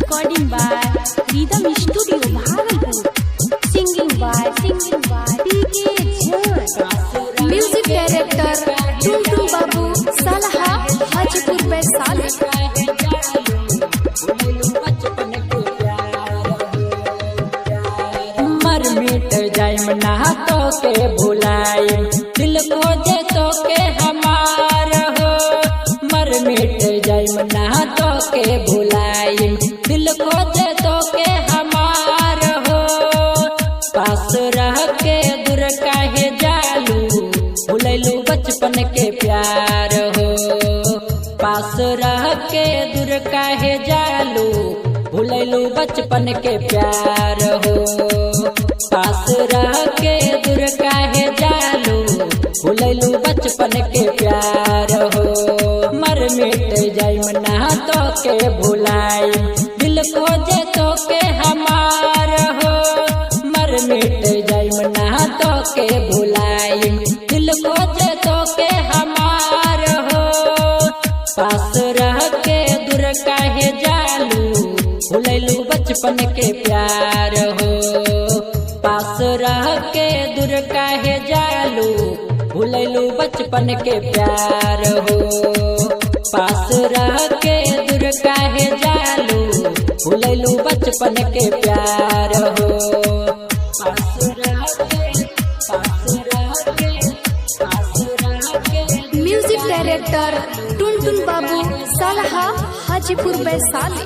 Recording by Rhythm Studio, Bhagalpur. Singing by PK Jhan. Music director Tuntu Babu Salaha, Hajipur Vaishali. मर मिट जाय मना तो के भुलाय दिल खोजे तो के हमार हो। मर मिट जाय मना तो के भुलाय दिल खोजे तो के हमार हो। पास रह के दूर काहे जालू भुलैलू बचपन के प्यार हो। पास रह के दूर काहे जालू भुलैलू बचपन के प्यार हो। पास रह के दूर काहे जालू भुलैलू बचपन के प्यार हो। मर मिट जाय मना तो के भुलाय दिल खोजे तो के हमार हो। मर मिट जाय मना तो के भुलाय दिल खोजे तो के हमार हो। पास रह के दूर काहे जालू भुलैलू बचपन के प्यार हो। पास रह के दूर काहे जालू भुलैलू बचपन के प्यार हो। पास रह के दूर काहे जालू भुलैलू बचपन के प्यार हो। पास रह के Music director Tuntun Babu Salaha, Hajipur Vaishali.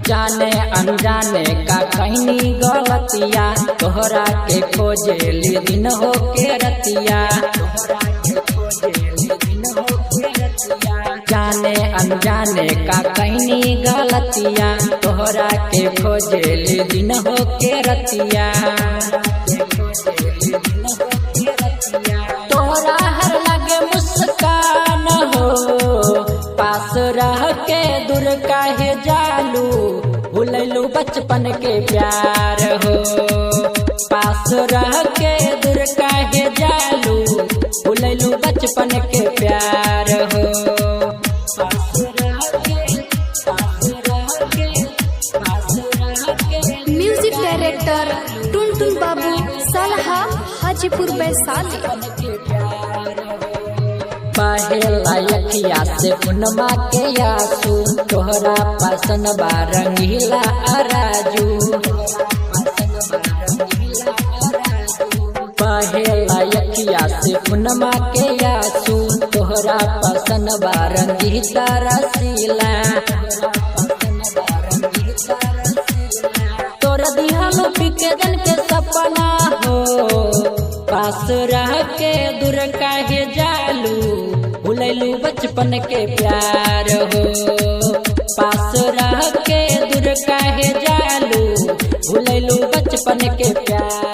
जाने अनजाने का कहनी गलतिया तोहरा के खोजे ली दिन हो के रतिया। जाने अनजाने का कहनी गलतिया तोहरा के खोजे ली दिन हो के रतिया। तोहरा हर लगे मुस्कान हो। पास रह के दूर काहे जालू भुलैलू बचपन के प्यार हो। पास रह के दूर काहे जालू भुलैलू बचपन के प्यार हो। Music director Tuntun Babu Salaha, Hajipur Vaishali. पहला अखिया से पुनमा के आंसू तोहरा पसन बा रंगीला अराजू। पहला अखिया से पुनमा के आंसू तोहरा पसन बा रंगीला रसीला। तोरा दिहल बिकजन के सपना हो। पास रह के दूर काहे जालू भुलैलू बचपन के प्यार हो। पास रह के दूर काहे जालू भुलैलू बचपन के प्यार।